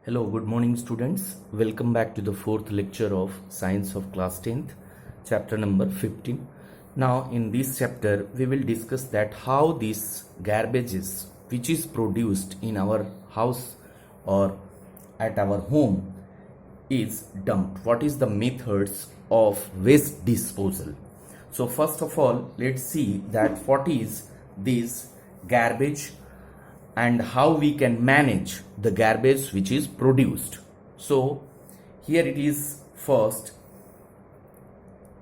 Hello, good morning students. Welcome back to the fourth lecture of Science of class 10th, chapter number 15. Now in this chapter we will discuss that how this garbages which is produced in our house or at our home is dumped. What is the methods of waste disposal? So first of all, let's see that what is this garbage and how we can manage the garbage which is produced. So here it is first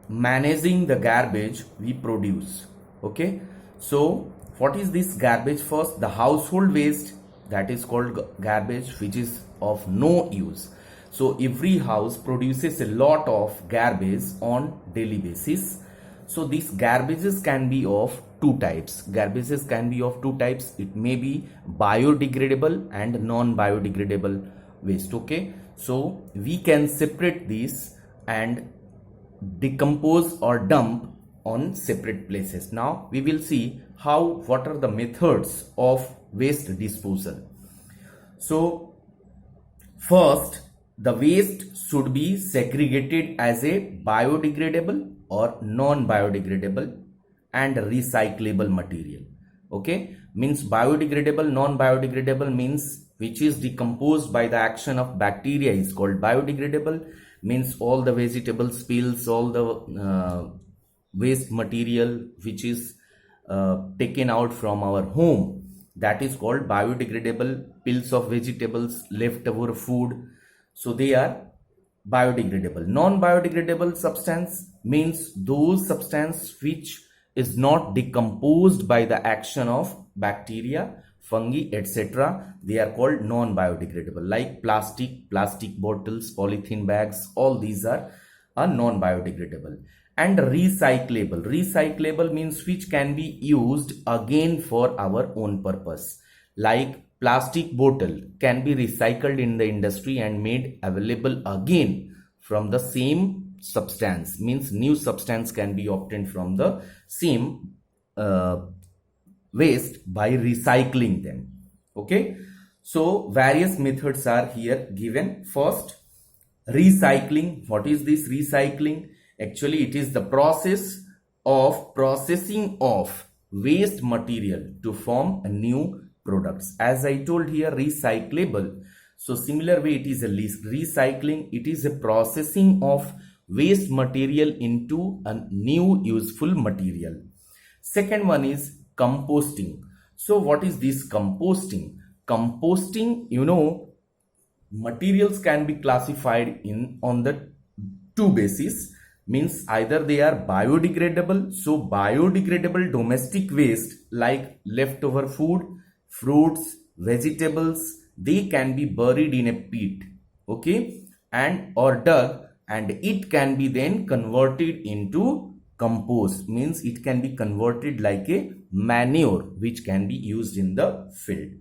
managing the garbage we produce. Okay, so what is this garbage? First, the household waste, that is called garbage which is of no use. So every house produces a lot of garbage on daily basis. So these garbages can be of two types. Garbages can be of two types. It may be biodegradable and non-biodegradable waste. Okay, so we can separate these and decompose or dump on separate places. Now we will see what are the methods of waste disposal. So first, the waste should be segregated as a biodegradable or non-biodegradable and recyclable material. Okay, means biodegradable, non-biodegradable means which is decomposed by the action of bacteria is called biodegradable. Means all the vegetable spills, all the waste material which is taken out from our home, that is called biodegradable. Peels of vegetables, leftover food, so they are biodegradable. Non-biodegradable substance means those substance which is not decomposed by the action of bacteria, fungi, etc. They are called non-biodegradable, like plastic bottles, polythene bags, all these are non-biodegradable. And recyclable means which can be used again for our own purpose, like plastic bottle can be recycled in the industry and made available again from the same substance. Means new substance can be obtained from the same waste by recycling them. Okay, so various methods are here given. First, recycling. What is this recycling? Actually, it is the process of processing of waste material to form a new products. As I told here, recyclable. So similar way, it is a recycling. It is a processing of waste material into a new useful material. Second one is composting. So what is this composting? Composting, materials can be classified on the two bases. Means either they are biodegradable. So biodegradable domestic waste like leftover food, fruits, vegetables, they can be buried in a pit, okay, and or dug, and it can be then converted into compost. Means it can be converted like a manure which can be used in the field.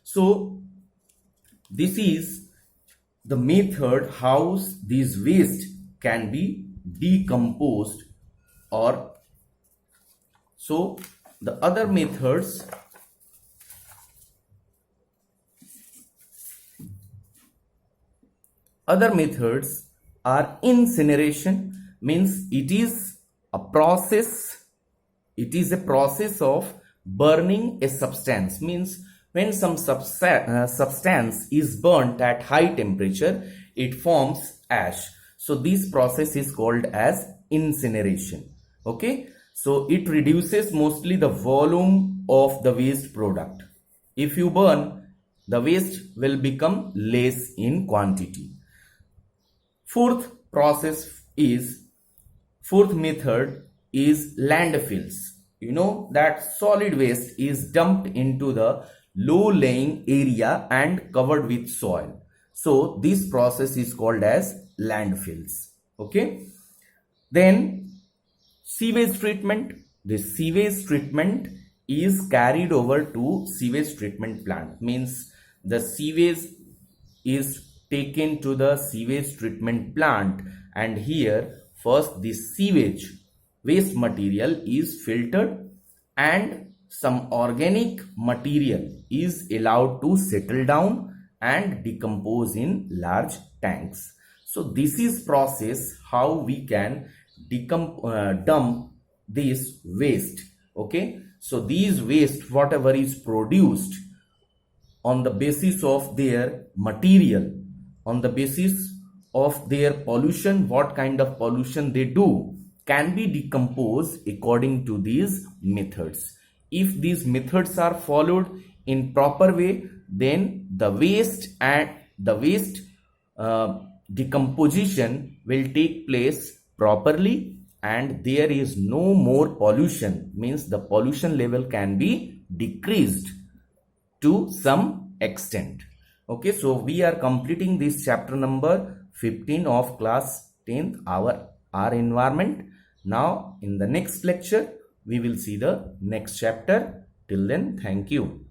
So this is the method how these waste can be decomposed. Or so the other methods are incineration. Means it is a process of burning a substance. Means when some substance is burnt at high temperature, it forms ash. So this process is called as incineration. Okay, so it reduces mostly the volume of the waste product. If you burn, the waste will become less in quantity. Fourth method is landfills. You know that solid waste is dumped into the low-lying area and covered with soil. So this process is called as landfills. Okay. Then sewage treatment. The sewage treatment is carried over to sewage treatment plant. Means the sewage is taken to the sewage treatment plant, and here first the sewage waste material is filtered and some organic material is allowed to settle down and decompose in large tanks. So this is process how we can dump this waste. Okay, so these waste whatever is produced on the basis of their material, on the basis of their pollution, what kind of pollution they do, can be decomposed according to these methods. If these methods are followed in proper way, then the waste decomposition will take place properly, and there is no more pollution, means the pollution level can be decreased to some extent. Okay, so we are completing this chapter number 15 of class 10th, our environment. Now in the next lecture we will see the next chapter. Till then, thank you.